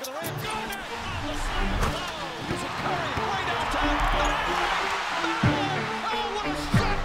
the rim. Garnett on the slam. Oh, here's a Curry way downtown. Oh, what a shot!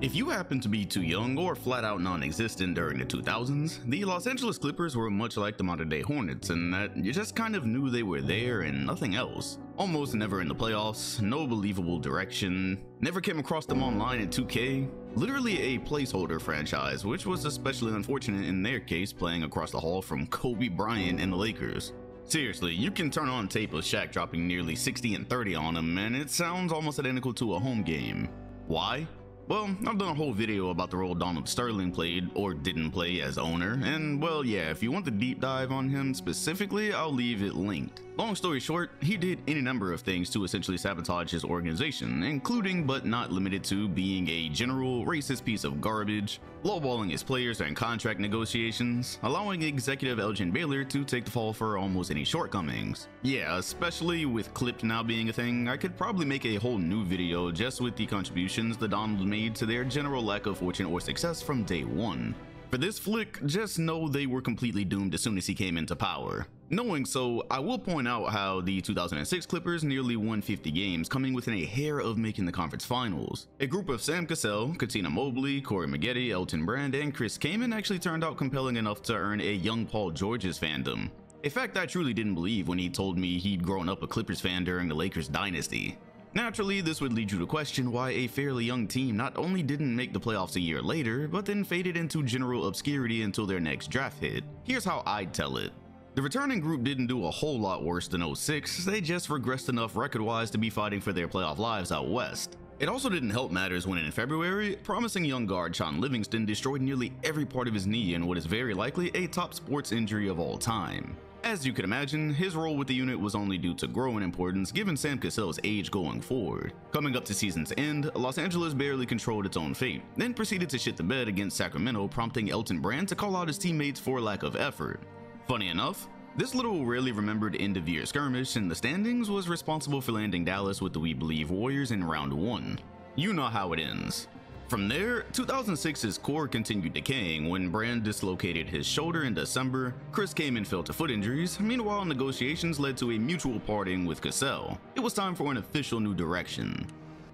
If you happen to be too young or flat out non-existent during the 2000s, the Los Angeles Clippers were much like the modern day Hornets in that you just kind of knew they were there and nothing else. Almost never in the playoffs, no believable direction, never came across them online in 2K, literally a placeholder franchise, which was especially unfortunate in their case playing across the hall from Kobe Bryant and the Lakers. Seriously, you can turn on tape of Shaq dropping nearly 60 and 30 on them and it sounds almost identical to a home game. Why? Well, I've done a whole video about the role Donald Sterling played or didn't play as owner, and well yeah, if you want the deep dive on him specifically, I'll leave it linked. Long story short, he did any number of things to essentially sabotage his organization, including but not limited to being a general racist piece of garbage, lowballing his players during contract negotiations, allowing executive Elgin Baylor to take the fall for almost any shortcomings. Yeah, especially with clipped now being a thing, I could probably make a whole new video just with the contributions that Donald made to their general lack of fortune or success from day one. For this flick, just know they were completely doomed as soon as he came into power. Knowing so, I will point out how the 2006 Clippers nearly won 50 games, coming within a hair of making the conference finals. A group of Sam Cassell, Katina Mobley, Corey Maggette, Elton Brand, and Chris Kaman actually turned out compelling enough to earn a young Paul George's fandom. A fact I truly didn't believe when he told me he'd grown up a Clippers fan during the Lakers dynasty. Naturally, this would lead you to question why a fairly young team not only didn't make the playoffs a year later, but then faded into general obscurity until their next draft hit. Here's how I'd tell it. The returning group didn't do a whole lot worse than 06, they just regressed enough record-wise to be fighting for their playoff lives out west. It also didn't help matters when in February, promising young guard Shaun Livingston destroyed nearly every part of his knee in what is very likely a top sports injury of all time. As you can imagine, his role with the unit was only due to grow in importance given Sam Cassell's age going forward. Coming up to season's end, Los Angeles barely controlled its own fate, then proceeded to shit the bed against Sacramento, prompting Elton Brand to call out his teammates for lack of effort. Funny enough, this little rarely remembered end-of-year skirmish in the standings was responsible for landing Dallas with the We Believe Warriors in round 1. You know how it ends. From there, 2006's core continued decaying when Brand dislocated his shoulder in December, Chris Kaman fell to foot injuries, meanwhile negotiations led to a mutual parting with Cassell. It was time for an official new direction.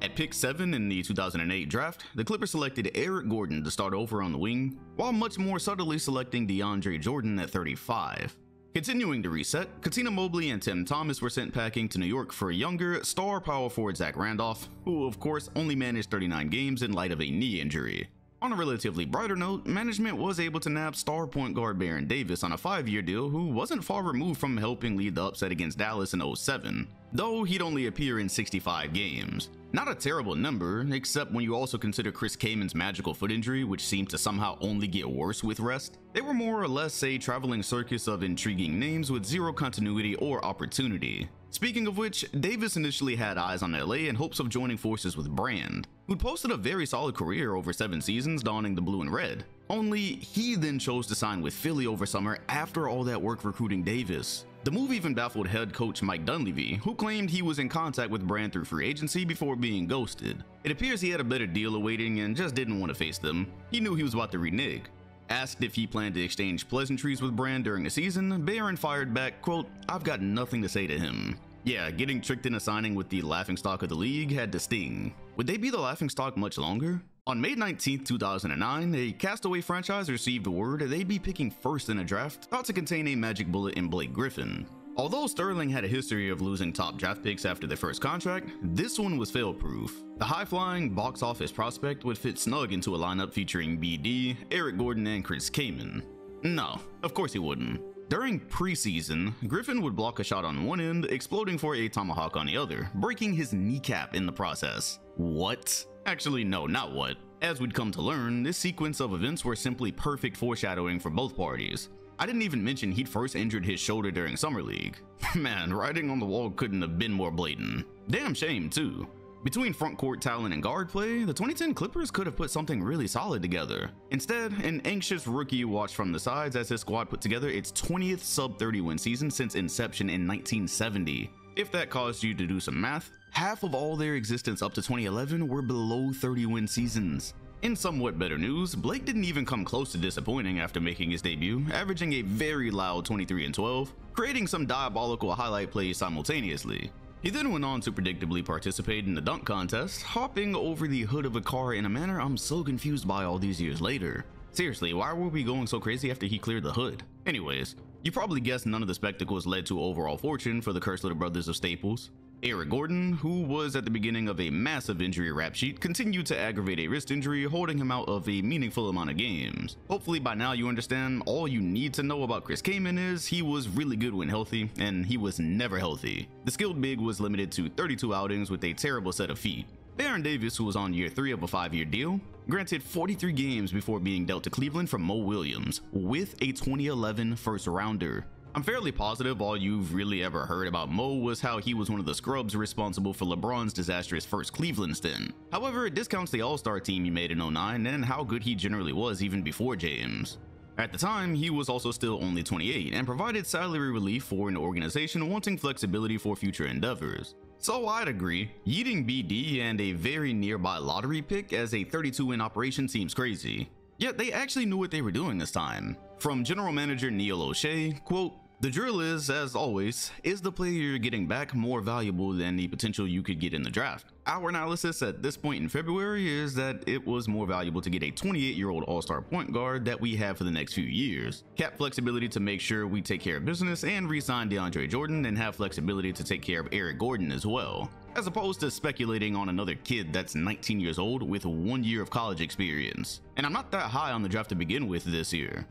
At pick 7 in the 2008 draft, the Clippers selected Eric Gordon to start over on the wing, while much more subtly selecting DeAndre Jordan at 35. Continuing to reset, Katina Mobley and Tim Thomas were sent packing to New York for younger, star power forward Zach Randolph, who of course only managed 39 games in light of a knee injury. On a relatively brighter note, management was able to nab star point guard Baron Davis on a 5-year deal who wasn't far removed from helping lead the upset against Dallas in 07, though he'd only appear in 65 games. Not a terrible number, except when you also consider Chris Kaman's magical foot injury, which seemed to somehow only get worse with rest. They were more or less a traveling circus of intriguing names with zero continuity or opportunity. Speaking of which, Davis initially had eyes on LA in hopes of joining forces with Brand, who'd posted a very solid career over 7 seasons donning the blue and red. Only he then chose to sign with Philly over summer after all that work recruiting Davis. The move even baffled head coach Mike Dunleavy, who claimed he was in contact with Brand through free agency before being ghosted. It appears he had a better deal awaiting and just didn't want to face them. He knew he was about to renege. Asked if he planned to exchange pleasantries with Brand during the season, Baron fired back, quote, "I've got nothing to say to him." Yeah, getting tricked into signing with the laughingstock of the league had to sting. Would they be the laughingstock much longer? On May 19, 2009, a Castaway franchise received word they'd be picking first in a draft, thought to contain a magic bullet in Blake Griffin. Although Sterling had a history of losing top draft picks after their first contract, this one was fail-proof. The high-flying box office prospect would fit snug into a lineup featuring BD, Eric Gordon, and Chris Kaman. No, of course he wouldn't. During preseason, Griffin would block a shot on one end, exploding for a tomahawk on the other, breaking his kneecap in the process. What? Actually, no, not what. As we'd come to learn, this sequence of events were simply perfect foreshadowing for both parties. I didn't even mention he'd first injured his shoulder during Summer League. Man, writing on the wall couldn't have been more blatant. Damn shame, too. Between front court talent and guard play, the 2010 Clippers could have put something really solid together. Instead, an anxious rookie watched from the sides as his squad put together its 20th sub-30 win season since inception in 1970. If that caused you to do some math, half of all their existence up to 2011 were below 30 win seasons. In somewhat better news, Blake didn't even come close to disappointing after making his debut, averaging a very loud 23 and 12, creating some diabolical highlight plays simultaneously. He then went on to predictably participate in the dunk contest, hopping over the hood of a car in a manner I'm so confused by all these years later. Seriously, why were we going so crazy after he cleared the hood? Anyways, you probably guessed none of the spectacles led to overall fortune for the cursed little brothers of Staples. Eric Gordon, who was at the beginning of a massive injury rap sheet, continued to aggravate a wrist injury, holding him out of a meaningful amount of games. Hopefully by now you understand all you need to know about Chris Kaman is he was really good when healthy, and he was never healthy. The skilled big was limited to 32 outings with a terrible set of feet. Baron Davis, who was on year 3 of a 5-year deal, granted 43 games before being dealt to Cleveland from Mo Williams, with a 2011 first rounder. I'm fairly positive all you've really ever heard about Mo was how he was one of the scrubs responsible for LeBron's disastrous first Cleveland stint. However, it discounts the All-Star team he made in 09 and how good he generally was even before James. At the time, he was also still only 28 and provided salary relief for an organization wanting flexibility for future endeavors. So I'd agree, yeeting BD and a very nearby lottery pick as a 32-win operation seems crazy. Yet they actually knew what they were doing this time. From general manager Neil O'Shea, quote, "The drill is, as always, is the player you're getting back more valuable than the potential you could get in the draft? Our analysis at this point in February is that it was more valuable to get a 28-year-old all-star point guard that we have for the next few years. Cap flexibility to make sure we take care of business and re-sign DeAndre Jordan and have flexibility to take care of Eric Gordon as well, as opposed to speculating on another kid that's 19 years old with 1 year of college experience. And I'm not that high on the draft to begin with this year."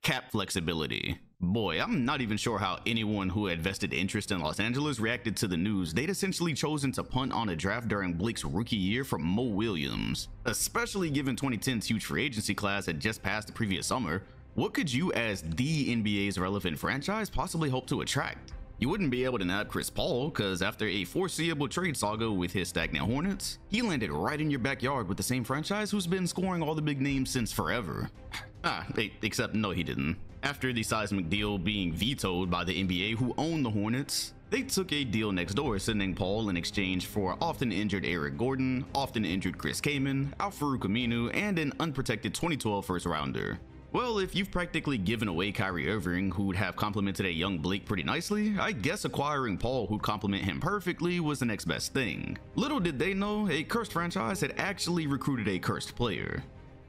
Cap flexibility. Boy, I'm not even sure how anyone who had vested interest in Los Angeles reacted to the news they'd essentially chosen to punt on a draft during Blake's rookie year from Mo Williams. Especially given 2010's huge free agency class had just passed the previous summer, what could you as the NBA's relevant franchise possibly hope to attract? You wouldn't be able to nab Chris Paul, cause after a foreseeable trade saga with his stagnant Hornets, he landed right in your backyard with the same franchise who's been scoring all the big names since forever. Except no he didn't. After the seismic deal being vetoed by the NBA who owned the Hornets, they took a deal next door, sending Paul in exchange for often injured Eric Gordon, often injured Chris Kaman, Al-Farouq Aminu, and an unprotected 2012 first rounder. Well, if you've practically given away Kyrie Irving, who'd have complemented a young Blake pretty nicely, I guess acquiring Paul, who'd complement him perfectly, was the next best thing. Little did they know, a cursed franchise had actually recruited a cursed player.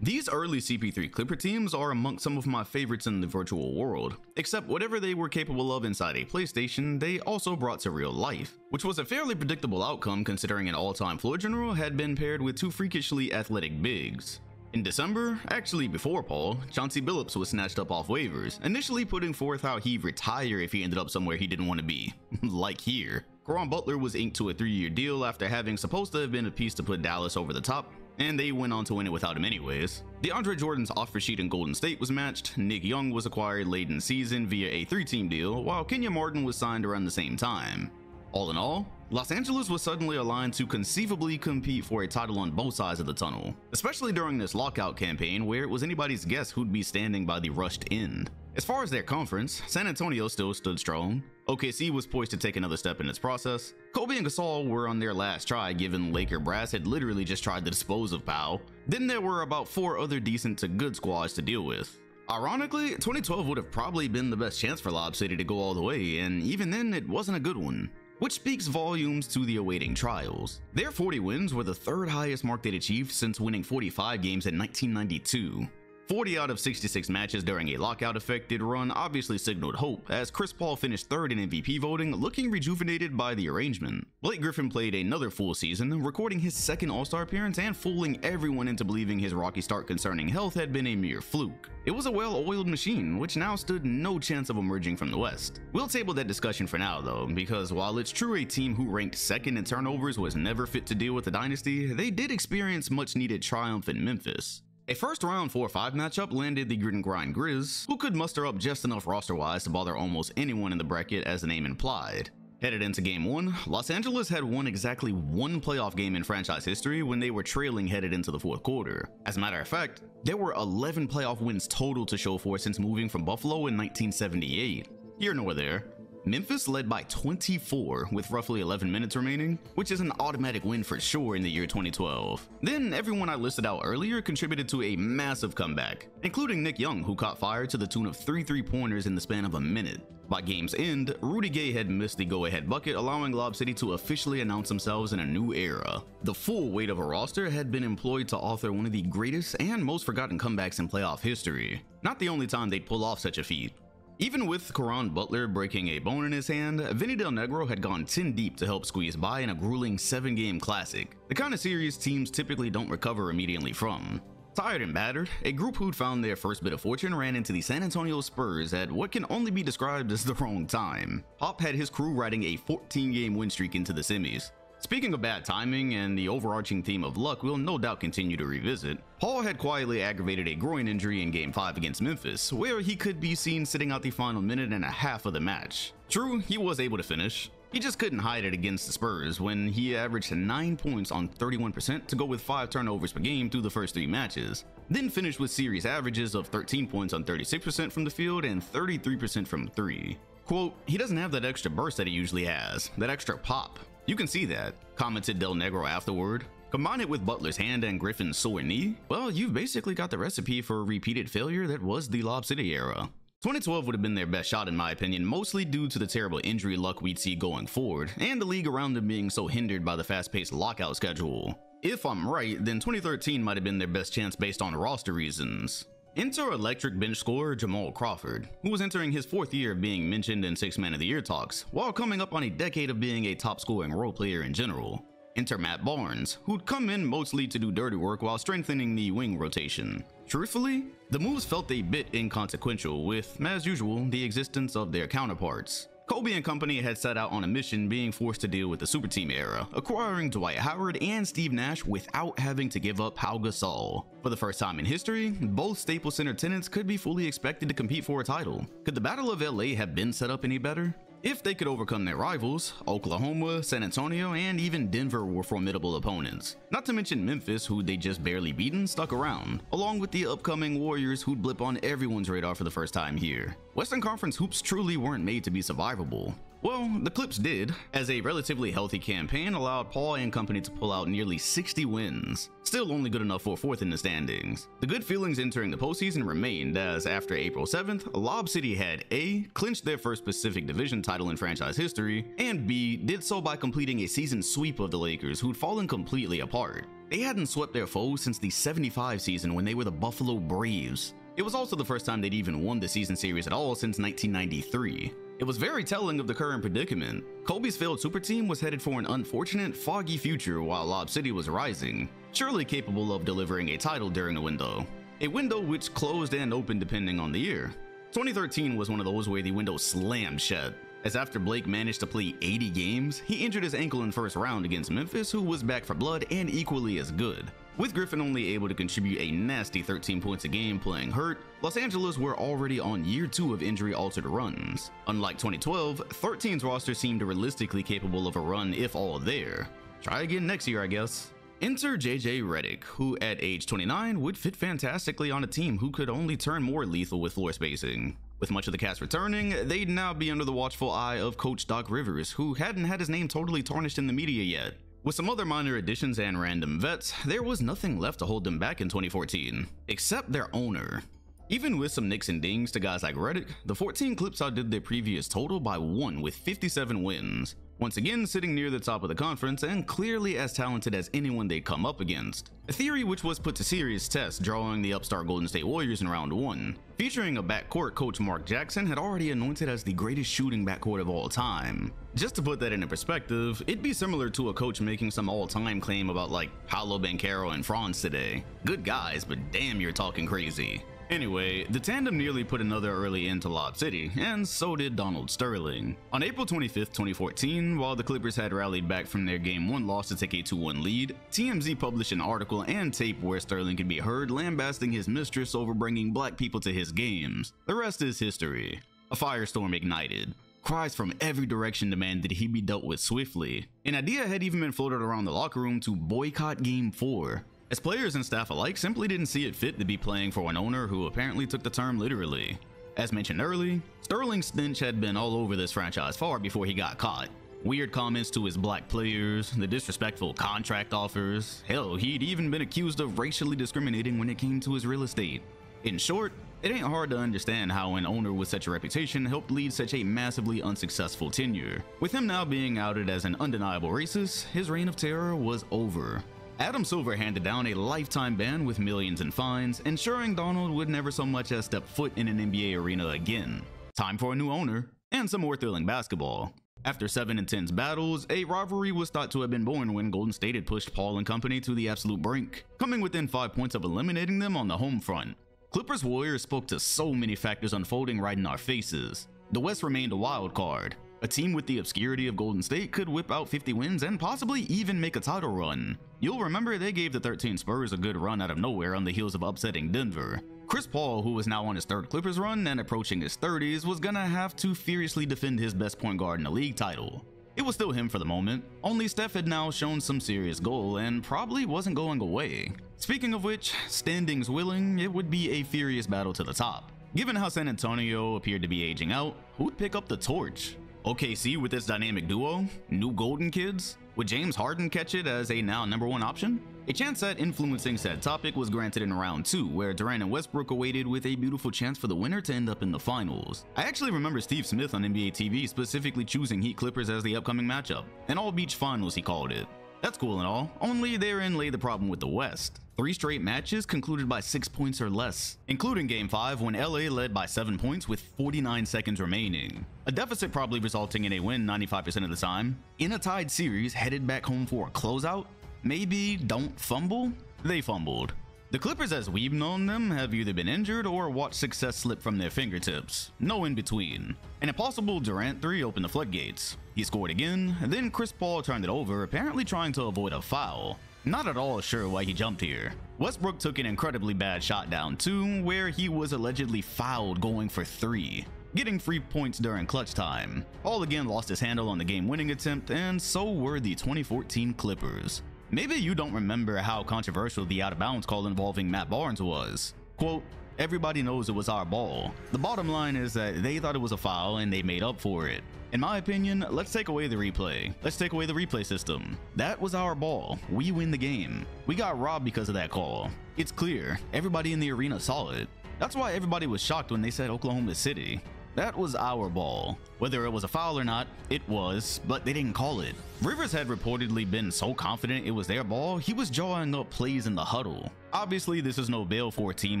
These early CP3 Clipper teams are amongst some of my favorites in the virtual world, except whatever they were capable of inside a PlayStation, they also brought to real life, which was a fairly predictable outcome considering an all-time floor general had been paired with 2 freakishly athletic bigs. In December, actually before Paul, Chauncey Billups was snatched up off waivers, initially putting forth how he'd retire if he ended up somewhere he didn't want to be, like here. Caron Butler was inked to a 3-year deal after having supposed to have been a piece to put Dallas over the top, and they went on to win it without him anyways. DeAndre Jordan's offer sheet in Golden State was matched, Nick Young was acquired late in the season via a 3-team deal, while Kenya Martin was signed around the same time. All in all, Los Angeles was suddenly aligned to conceivably compete for a title on both sides of the tunnel, especially during this lockout campaign where it was anybody's guess who'd be standing by the rushed end. As far as their conference, San Antonio still stood strong, OKC was poised to take another step in its process, Kobe and Gasol were on their last try given Laker brass had literally just tried to dispose of Powell, then there were about 4 other decent to good squads to deal with. Ironically, 2012 would have probably been the best chance for Lob City to go all the way, and even then it wasn't a good one, which speaks volumes to the awaiting trials. Their 40 wins were the 3rd highest mark they'd achieved since winning 45 games in 1992. 40 out of 66 matches during a lockout-affected run obviously signaled hope, as Chris Paul finished 3rd in MVP voting, looking rejuvenated by the arrangement. Blake Griffin played another full season, recording his 2nd All-Star appearance and fooling everyone into believing his rocky start concerning health had been a mere fluke. It was a well-oiled machine, which now stood no chance of emerging from the West. We'll table that discussion for now though, because while it's true a team who ranked 2nd in turnovers was never fit to deal with the dynasty, they did experience much-needed triumph in Memphis. A first-round 4-5 matchup landed the Grit and Grind Grizz, who could muster up just enough roster-wise to bother almost anyone in the bracket as the name implied. Headed into Game 1, Los Angeles had won exactly 1 playoff game in franchise history when they were trailing headed into the 4th quarter. As a matter of fact, there were 11 playoff wins total to show for since moving from Buffalo in 1978. Here nor there. Memphis led by 24 with roughly 11 minutes remaining, which is an automatic win for sure in the year 2012. Then everyone I listed out earlier contributed to a massive comeback, including Nick Young, who caught fire to the tune of 3 3-pointers in the span of a minute. By game's end, Rudy Gay had missed the go-ahead bucket, allowing Lob City to officially announce themselves in a new era. The full weight of a roster had been employed to author one of the greatest and most forgotten comebacks in playoff history. Not the only time they'd pull off such a feat. Even with Caron Butler breaking a bone in his hand, Vinny Del Negro had gone 10 deep to help squeeze by in a grueling 7-game classic, the kind of series teams typically don't recover immediately from. Tired and battered, a group who'd found their first bit of fortune ran into the San Antonio Spurs at what can only be described as the wrong time. Pop had his crew riding a 14-game win streak into the semis. Speaking of bad timing and the overarching theme of luck we'll no doubt continue to revisit, Paul had quietly aggravated a groin injury in Game 5 against Memphis, where he could be seen sitting out the final minute and a half of the match. True, he was able to finish. He just couldn't hide it against the Spurs when he averaged 9 points on 31% to go with 5 turnovers per game through the first 3 matches, then finished with series averages of 13 points on 36% from the field and 33% from 3. Quote, "He doesn't have that extra burst that he usually has, that extra pop. You can see that," commented Del Negro afterward. Combine it with Butler's hand and Griffin's sore knee, well, you've basically got the recipe for a repeated failure that was the Lob City era. 2012 would have been their best shot in my opinion, mostly due to the terrible injury luck we'd see going forward, and the league around them being so hindered by the fast-paced lockout schedule. If I'm right, then 2013 might have been their best chance based on roster reasons. Enter electric bench scorer Jamal Crawford, who was entering his 4th year of being mentioned in 6 Man of the Year talks, while coming up on a decade of being a top-scoring role player in general. Enter Matt Barnes, who'd come in mostly to do dirty work while strengthening the wing rotation. Truthfully, the moves felt a bit inconsequential with, as usual, the existence of their counterparts. Kobe and company had set out on a mission being forced to deal with the super team era, acquiring Dwight Howard and Steve Nash without having to give up Pau Gasol. For the first time in history, both Staples Center tenants could be fully expected to compete for a title. Could the Battle of LA have been set up any better? If they could overcome their rivals, Oklahoma, San Antonio, and even Denver were formidable opponents. Not to mention Memphis, who they just barely beaten, stuck around, along with the upcoming Warriors who'd blip on everyone's radar for the first time here. Western Conference hoops truly weren't made to be survivable. Well, the Clips did, as a relatively healthy campaign allowed Paul and company to pull out nearly 60 wins. Still only good enough for 4th in the standings. The good feelings entering the postseason remained as after April 7th, Lob City had A, clinched their first Pacific Division title in franchise history, and B, did so by completing a season sweep of the Lakers who'd fallen completely apart. They hadn't swept their foes since the '75 season when they were the Buffalo Braves. It was also the first time they'd even won the season series at all since 1993. It was very telling of the current predicament. Kobe's failed super team was headed for an unfortunate, foggy future while Lob City was rising, surely capable of delivering a title during the window. A window which closed and opened depending on the year. 2013 was one of those where the window slammed shut, as after Blake managed to play 80 games, he injured his ankle in first round against Memphis, who was back for blood and equally as good. With Griffin only able to contribute a nasty 13 points a game playing hurt, Los Angeles were already on year 2 of injury-altered runs. Unlike 2012, 13's roster seemed realistically capable of a run if all there. Try again next year, I guess. Enter JJ Redick, who at age 29 would fit fantastically on a team who could only turn more lethal with floor spacing. With much of the cast returning, they'd now be under the watchful eye of Coach Doc Rivers, who hadn't had his name totally tarnished in the media yet. With some other minor additions and random vets, there was nothing left to hold them back in 2014, except their owner. Even with some nicks and dings to guys like Redick, the 14 Clips outdid their previous total by 1 with 57 wins. Once again sitting near the top of the conference and clearly as talented as anyone they'd come up against. A theory which was put to serious test drawing the upstart Golden State Warriors in round 1. Featuring a backcourt Coach Mark Jackson had already anointed as the greatest shooting backcourt of all time. Just to put that into perspective, it'd be similar to a coach making some all-time claim about like Paolo Banchero and Franz today. Good guys, but damn you're talking crazy. Anyway, the tandem nearly put another early end to Lob City, and so did Donald Sterling. On April 25th, 2014, while the Clippers had rallied back from their Game 1 loss to take a 2-1 lead, TMZ published an article and tape where Sterling could be heard lambasting his mistress over bringing black people to his games. The rest is history. A firestorm ignited. Cries from every direction demanded he be dealt with swiftly. An idea had even been floated around the locker room to boycott Game 4. As players and staff alike simply didn't see it fit to be playing for an owner who apparently took the term literally. As mentioned earlier, Sterling's stench had been all over this franchise far before he got caught. Weird comments to his black players, the disrespectful contract offers, hell, he'd even been accused of racially discriminating when it came to his real estate. In short, it ain't hard to understand how an owner with such a reputation helped lead such a massively unsuccessful tenure. With him now being outed as an undeniable racist, his reign of terror was over. Adam Silver handed down a lifetime ban with millions in fines, ensuring Donald would never so much as step foot in an NBA arena again. Time for a new owner, and some more thrilling basketball. After 7 intense battles, a rivalry was thought to have been born when Golden State had pushed Paul and company to the absolute brink, coming within 5 points of eliminating them on the home front. Clippers Warriors spoke to so many factors unfolding right in our faces. The West remained a wild card. A team with the obscurity of Golden State could whip out 50 wins and possibly even make a title run. You'll remember they gave the 13 Spurs a good run out of nowhere on the heels of upsetting Denver. Chris Paul, who was now on his 3rd Clippers run and approaching his 30s, was gonna have to furiously defend his best point guard in the league title. It was still him for the moment, only Steph had now shown some serious goal and probably wasn't going away. Speaking of which, standings willing, it would be a furious battle to the top. Given how San Antonio appeared to be aging out, who'd pick up the torch? OKC with its dynamic duo? New Golden Kids? Would James Harden catch it as a now #1 option? A chance at influencing said topic was granted in round 2, where Durant and Westbrook awaited with a beautiful chance for the winner to end up in the finals. I actually remember Steve Smith on NBA TV specifically choosing Heat Clippers as the upcoming matchup. An all-beach finals he called it. That's cool and all, only therein lay the problem with the West. 3 straight matches concluded by 6 points or less, including Game 5 when LA led by 7 points with 49 seconds remaining. A deficit probably resulting in a win 95% of the time. In a tied series headed back home for a closeout? Maybe don't fumble? They fumbled. The Clippers as we've known them have either been injured or watched success slip from their fingertips. No in between. An impossible Durant 3 opened the floodgates. He scored again, then Chris Paul turned it over, apparently trying to avoid a foul. Not at all sure why he jumped here. Westbrook took an incredibly bad shot down too, where he was allegedly fouled going for 3, getting free points during clutch time. Paul again lost his handle on the game-winning attempt, and so were the 2014 Clippers. Maybe you don't remember how controversial the out-of-bounds call involving Matt Barnes was. Quote, "Everybody knows it was our ball. The bottom line is that they thought it was a foul and they made up for it. In my opinion, let's take away the replay. Let's take away the replay system. That was our ball. We win the game. We got robbed because of that call. It's clear. Everybody in the arena saw it. That's why everybody was shocked when they said Oklahoma City. That was our ball. Whether it was a foul or not, it was, but they didn't call it." Rivers had reportedly been so confident it was their ball, he was drawing up plays in the huddle. Obviously, this is no bail for a team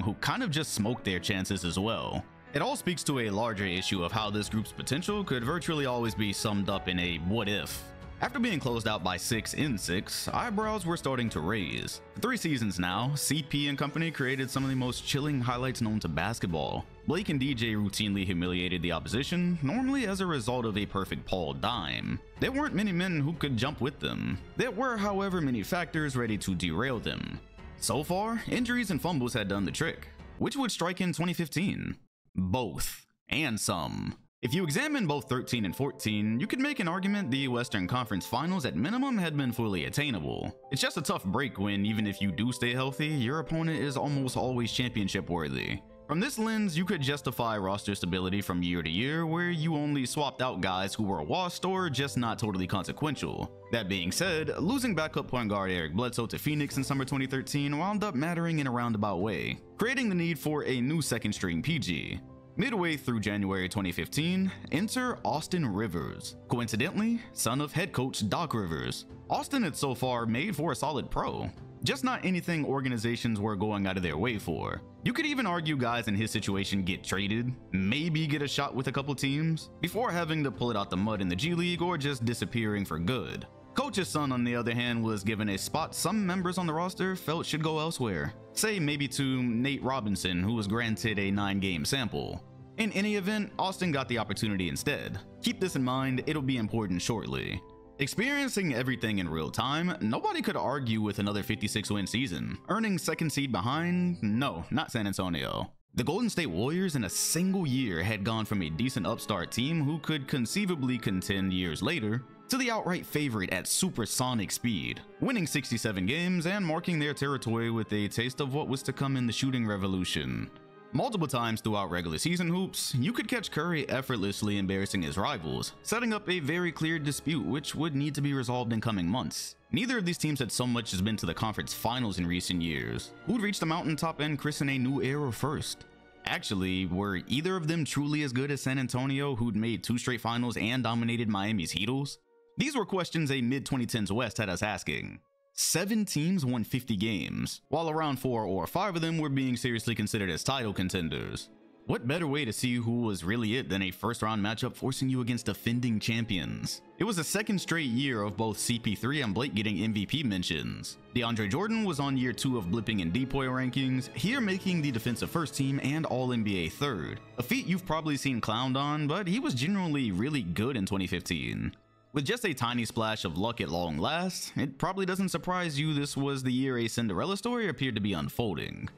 who kind of just smoked their chances as well. It all speaks to a larger issue of how this group's potential could virtually always be summed up in a what if. After being closed out by 6 in 6, eyebrows were starting to raise. For 3 seasons now, CP and company created some of the most chilling highlights known to basketball. Blake and DJ routinely humiliated the opposition, normally as a result of a perfect Paul dime. There weren't many men who could jump with them. There were, however, many factors ready to derail them. So far, injuries and fumbles had done the trick. Which would strike in 2015? Both. And some. If you examine both 13 and 14, you could make an argument the Western Conference Finals at minimum had been fully attainable. It's just a tough break when even if you do stay healthy, your opponent is almost always championship worthy. From this lens, you could justify roster stability from year to year where you only swapped out guys who were washed or just not totally consequential. That being said, losing backup point guard Eric Bledsoe to Phoenix in summer 2013 wound up mattering in a roundabout way, creating the need for a new second string PG. Midway through January 2015, enter Austin Rivers, coincidentally, son of head coach Doc Rivers. Austin had so far made for a solid pro, just not anything organizations were going out of their way for. You could even argue guys in his situation get traded, maybe get a shot with a couple teams, before having to pull it out the mud in the G League or just disappearing for good. Coach's son, on the other hand, was given a spot some members on the roster felt should go elsewhere. Say maybe to Nate Robinson, who was granted a 9-game sample. In any event, Austin got the opportunity instead. Keep this in mind, it'll be important shortly. Experiencing everything in real time, nobody could argue with another 56-win season. Earning second seed behind? No, not San Antonio. The Golden State Warriors in a single year had gone from a decent upstart team who could conceivably contend years later to the outright favorite at supersonic speed, winning 67 games and marking their territory with a taste of what was to come in the shooting revolution. Multiple times throughout regular season hoops, you could catch Curry effortlessly embarrassing his rivals, setting up a very clear dispute which would need to be resolved in coming months. Neither of these teams had so much as been to the conference finals in recent years. Who'd reach the mountaintop and christen a new era first? Actually, were either of them truly as good as San Antonio, who'd made 2 straight finals and dominated Miami's Heatles? These were questions a mid-2010s West had us asking. 7 teams won 50 games, while around 4 or 5 of them were being seriously considered as title contenders. What better way to see who was really it than a first-round matchup forcing you against defending champions? It was the 2nd straight year of both CP3 and Blake getting MVP mentions. DeAndre Jordan was on year 2 of blipping in DPOY rankings, here making the defensive first team and All-NBA 3rd. A feat you've probably seen clowned on, but he was generally really good in 2015. With just a tiny splash of luck at long last, it probably doesn't surprise you this was the year a Cinderella story appeared to be unfolding.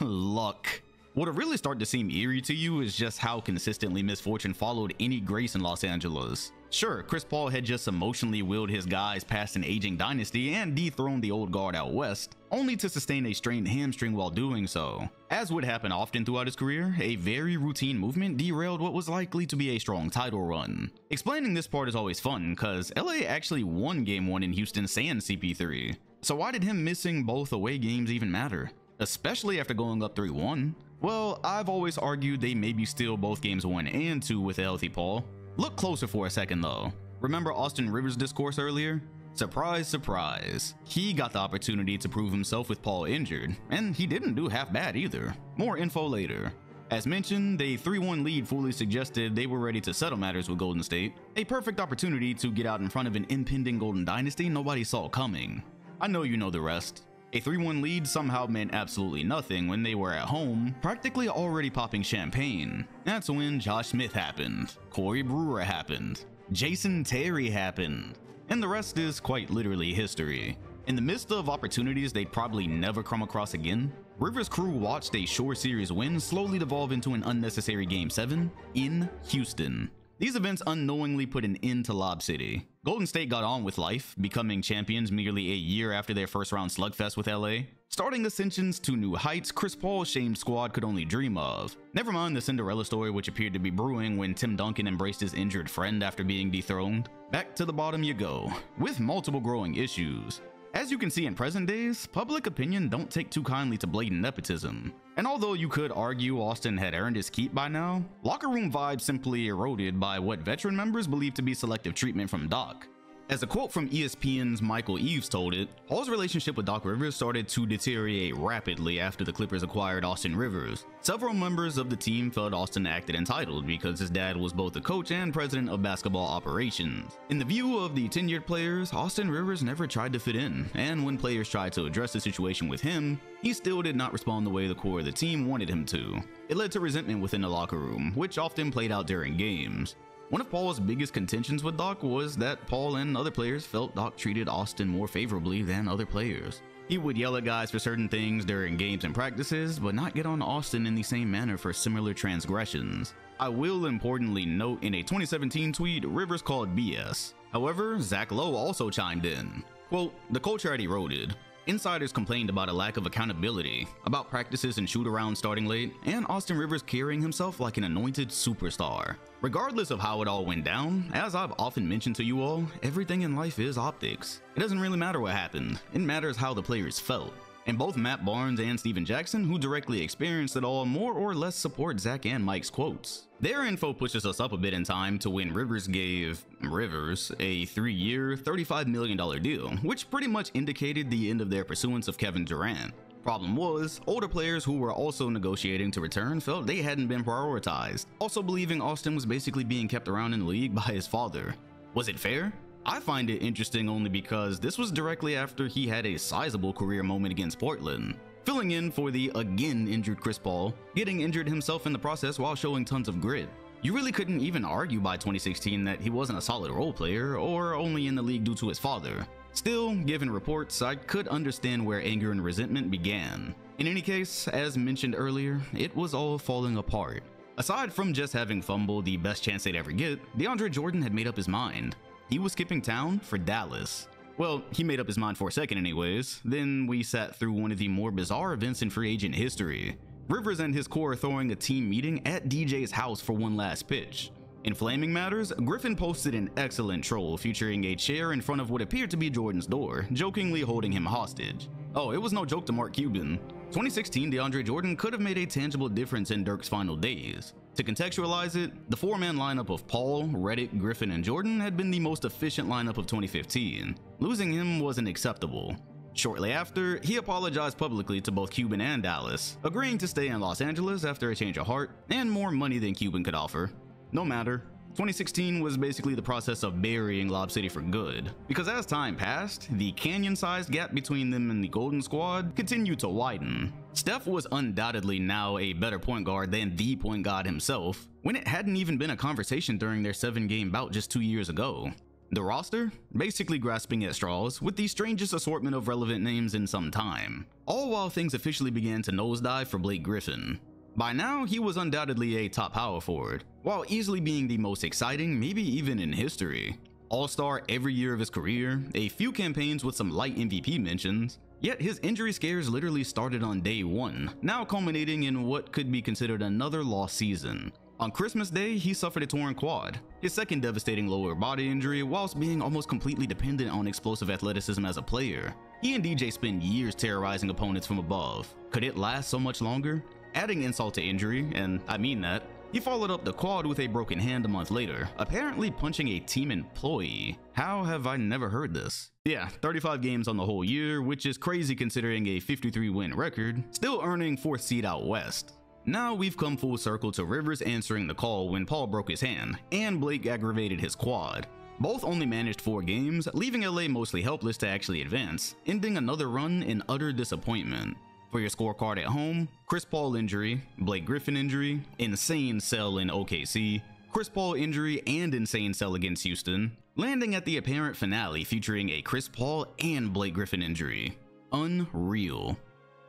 Luck. What'll really start to seem eerie to you is just how consistently misfortune followed any grace in Los Angeles. Sure, Chris Paul had just emotionally willed his guys past an aging dynasty and dethroned the old guard out west, only to sustain a strained hamstring while doing so. As would happen often throughout his career, a very routine movement derailed what was likely to be a strong title run. Explaining this part is always fun, cause LA actually won Game 1 in Houston sans CP3. So why did him missing both away games even matter? Especially after going up 3-1? Well, I've always argued they maybe steal both games 1 and 2 with a healthy Paul. Look closer for a second though. Remember Austin Rivers' discourse earlier? Surprise, surprise. He got the opportunity to prove himself with Paul injured, and he didn't do half bad either. More info later. As mentioned, a 3-1 lead fully suggested they were ready to settle matters with Golden State, a perfect opportunity to get out in front of an impending Golden Dynasty nobody saw coming. I know you know the rest. A 3-1 lead somehow meant absolutely nothing when they were at home, practically already popping champagne. That's when Josh Smith happened, Corey Brewer happened, Jason Terry happened, and the rest is quite literally history. In the midst of opportunities they'd probably never come across again, Rivers' crew watched a short series win slowly devolve into an unnecessary Game 7 in Houston. These events unknowingly put an end to Lob City. Golden State got on with life, becoming champions merely a year after their first round slugfest with LA, starting ascensions to new heights Chris Paul's shamed squad could only dream of. Never mind the Cinderella story which appeared to be brewing when Tim Duncan embraced his injured friend after being dethroned. Back to the bottom you go, with multiple growing issues. As you can see in present days, public opinion don't take too kindly to blatant nepotism. And although you could argue Austin had earned his keep by now, locker room vibes simply eroded by what veteran members believe to be selective treatment from Doc. As a quote from ESPN's Michael Eaves told it, Paul's relationship with Doc Rivers started to deteriorate rapidly after the Clippers acquired Austin Rivers. Several members of the team felt Austin acted entitled because his dad was both the coach and president of basketball operations. In the view of the tenured players, Austin Rivers never tried to fit in, and when players tried to address the situation with him, he still did not respond the way the core of the team wanted him to. It led to resentment within the locker room, which often played out during games. One of Paul's biggest contentions with Doc was that Paul and other players felt Doc treated Austin more favorably than other players. He would yell at guys for certain things during games and practices, but not get on Austin in the same manner for similar transgressions. I will importantly note in a 2017 tweet, Rivers called BS. However, Zach Lowe also chimed in. Quote, "The culture had eroded. Insiders complained about a lack of accountability, about practices and shoot-arounds starting late, and Austin Rivers carrying himself like an anointed superstar. Regardless of how it all went down, as I've often mentioned to you all, everything in life is optics. It doesn't really matter what happened, it matters how the players felt." And both Matt Barnes and Steven Jackson, who directly experienced it all, more or less support Zach and Mike's quotes. Their info pushes us up a bit in time to when Rivers gave Rivers a 3-year, $35 million deal, which pretty much indicated the end of their pursuance of Kevin Durant. Problem was, older players who were also negotiating to return felt they hadn't been prioritized, also believing Austin was basically being kept around in the league by his father. Was it fair? I find it interesting only because this was directly after he had a sizable career moment against Portland, filling in for the again injured Chris Paul, getting injured himself in the process while showing tons of grit. You really couldn't even argue by 2016 that he wasn't a solid role player or only in the league due to his father. Still, given reports, I could understand where anger and resentment began. In any case, as mentioned earlier, it was all falling apart. Aside from just having fumbled the best chance they'd ever get, DeAndre Jordan had made up his mind. He was skipping town for Dallas. Well, he made up his mind for a second anyways. Then we sat through one of the more bizarre events in free agent history. Rivers and his core throwing a team meeting at DJ's house for one last pitch. In flaming matters, Griffin posted an excellent troll featuring a chair in front of what appeared to be Jordan's door, jokingly holding him hostage. Oh, it was no joke to Mark Cuban. 2016 DeAndre Jordan could have made a tangible difference in Dirk's final days. To contextualize it, the four-man lineup of Paul, Redick, Griffin, and Jordan had been the most efficient lineup of 2015. Losing him wasn't acceptable. Shortly after, he apologized publicly to both Cuban and Dallas, agreeing to stay in Los Angeles after a change of heart and more money than Cuban could offer. No matter, 2016 was basically the process of burying Lob City for good, because as time passed, the canyon-sized gap between them and the Golden Squad continued to widen. Steph was undoubtedly now a better point guard than the point guard himself, when it hadn't even been a conversation during their 7-game bout just 2 years ago. The roster, basically grasping at straws, with the strangest assortment of relevant names in some time, all while things officially began to nosedive for Blake Griffin. By now, he was undoubtedly a top power forward, while easily being the most exciting, maybe even in history. All-star every year of his career, a few campaigns with some light MVP mentions, yet his injury scares literally started on day one, now culminating in what could be considered another lost season. On Christmas Day, he suffered a torn quad, his second devastating lower body injury, whilst being almost completely dependent on explosive athleticism as a player. He and DJ spent years terrorizing opponents from above. Could it last so much longer? Adding insult to injury, and I mean that, he followed up the quad with a broken hand a month later, apparently punching a team employee. How have I never heard this? Yeah, 35 games on the whole year, which is crazy considering a 53-win record, still earning 4th seed out west. Now we've come full circle to Rivers answering the call when Paul broke his hand, and Blake aggravated his quad. Both only managed 4 games, leaving LA mostly helpless to actually advance, ending another run in utter disappointment. For your scorecard at home, Chris Paul injury, Blake Griffin injury, insane sell in OKC, Chris Paul injury and insane sell against Houston, landing at the apparent finale featuring a Chris Paul and Blake Griffin injury. Unreal.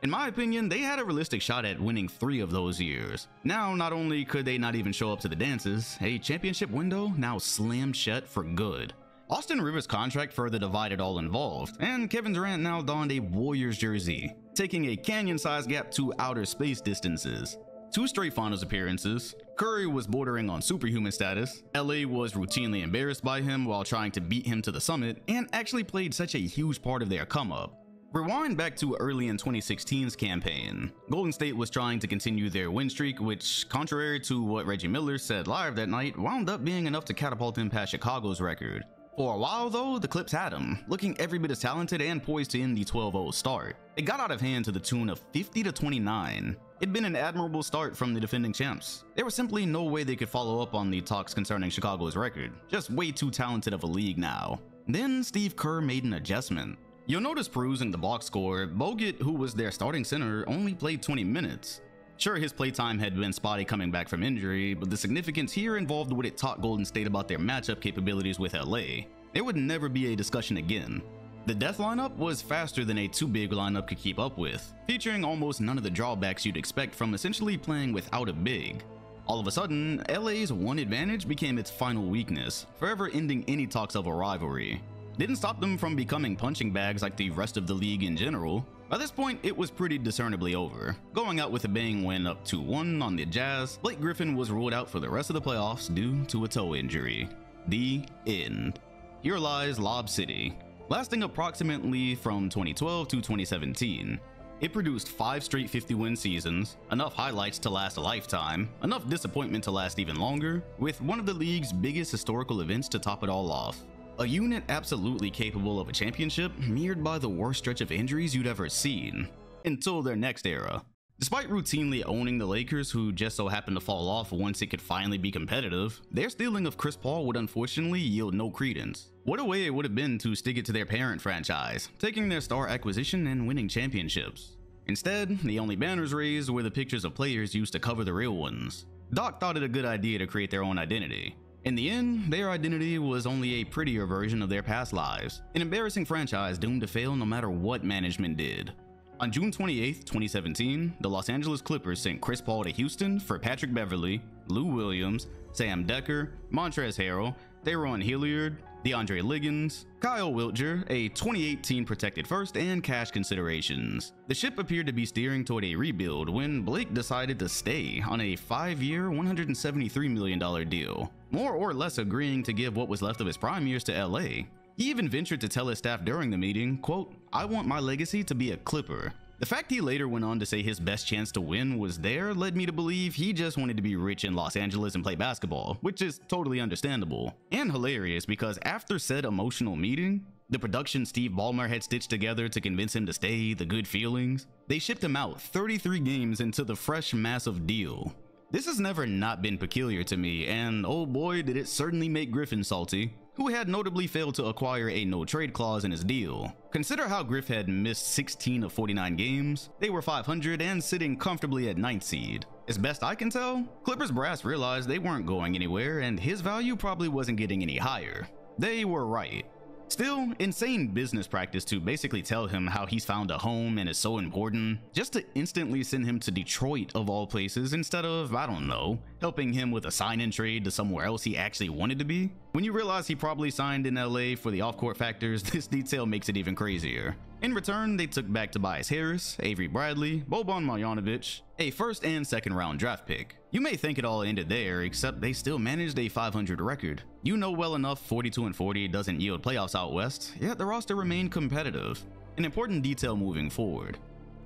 In my opinion, they had a realistic shot at winning 3 of those years. Now, not only could they not even show up to the dances, a championship window now slammed shut for good. Austin Rivers' contract further divided all involved, and Kevin Durant now donned a Warriors jersey, taking a canyon-sized gap to outer space distances. 2 straight finals appearances, Curry was bordering on superhuman status, LA was routinely embarrassed by him while trying to beat him to the summit, and actually played such a huge part of their come-up. Rewind back to early in 2016's campaign. Golden State was trying to continue their win streak, which, contrary to what Reggie Miller said live that night, wound up being enough to catapult him past Chicago's record. For a while though, the Clips had him, looking every bit as talented and poised to end the 12-0 start. It got out of hand to the tune of 50-29. It'd been an admirable start from the defending champs. There was simply no way they could follow up on the talks concerning Chicago's record, just way too talented of a league now. Then Steve Kerr made an adjustment. You'll notice perusing the box score, Bogut, who was their starting center, only played 20 minutes. Sure, his playtime had been spotty coming back from injury, but the significance here involved what it taught Golden State about their matchup capabilities with LA. There would never be a discussion again. The death lineup was faster than a too-big lineup could keep up with, featuring almost none of the drawbacks you'd expect from essentially playing without a big. All of a sudden, LA's one advantage became its final weakness, forever ending any talks of a rivalry. Didn't stop them from becoming punching bags like the rest of the league in general. By this point, it was pretty discernibly over. Going out with a bang win up 2-1 on the Jazz, Blake Griffin was ruled out for the rest of the playoffs due to a toe injury. The end. Here lies Lob City, lasting approximately from 2012 to 2017. It produced 5 straight 50-win seasons, enough highlights to last a lifetime, enough disappointment to last even longer, with one of the league's biggest historical events to top it all off. A unit absolutely capable of a championship, mirrored by the worst stretch of injuries you'd ever seen. Until their next era. Despite routinely owning the Lakers, who just so happened to fall off once it could finally be competitive, their stealing of Chris Paul would unfortunately yield no credence. What a way it would have been to stick it to their parent franchise, taking their star acquisition and winning championships. Instead, the only banners raised were the pictures of players used to cover the real ones. Doc thought it a good idea to create their own identity. In the end, their identity was only a prettier version of their past lives, an embarrassing franchise doomed to fail no matter what management did. On June 28, 2017, the Los Angeles Clippers sent Chris Paul to Houston for Patrick Beverley, Lou Williams, Sam Dekker, Montrezl Harrell, De'Ron Hilliard, DeAndre Liggins, Kyle Wiltjer, a 2018 protected first, and cash considerations. The ship appeared to be steering toward a rebuild when Blake decided to stay on a 5-year, $173 million deal, more or less agreeing to give what was left of his prime years to LA. He even ventured to tell his staff during the meeting, quote, "I want my legacy to be a Clipper." The fact he later went on to say his best chance to win was there led me to believe he just wanted to be rich in Los Angeles and play basketball, which is totally understandable. And hilarious because after said emotional meeting, the production Steve Ballmer had stitched together to convince him to stay, the good feelings, they shipped him out 33 games into the fresh massive deal. This has never not been peculiar to me, and oh boy did it certainly make Griffin salty, who had notably failed to acquire a no-trade clause in his deal. Consider how Griff had missed 16 of 49 games, they were 500 and sitting comfortably at 9th seed. As best I can tell, Clippers brass realized they weren't going anywhere and his value probably wasn't getting any higher. They were right. Still, insane business practice to basically tell him how he's found a home and is so important, just to instantly send him to Detroit of all places instead of, I don't know, helping him with a sign-in trade to somewhere else he actually wanted to be. When you realize he probably signed in LA for the off-court factors, this detail makes it even crazier. In return, they took back Tobias Harris, Avery Bradley, Boban Marjanovic, a first and second round draft pick. You may think it all ended there, except they still managed a 500 record. You know well enough 42-40 doesn't yield playoffs out west, yet the roster remained competitive. An important detail moving forward.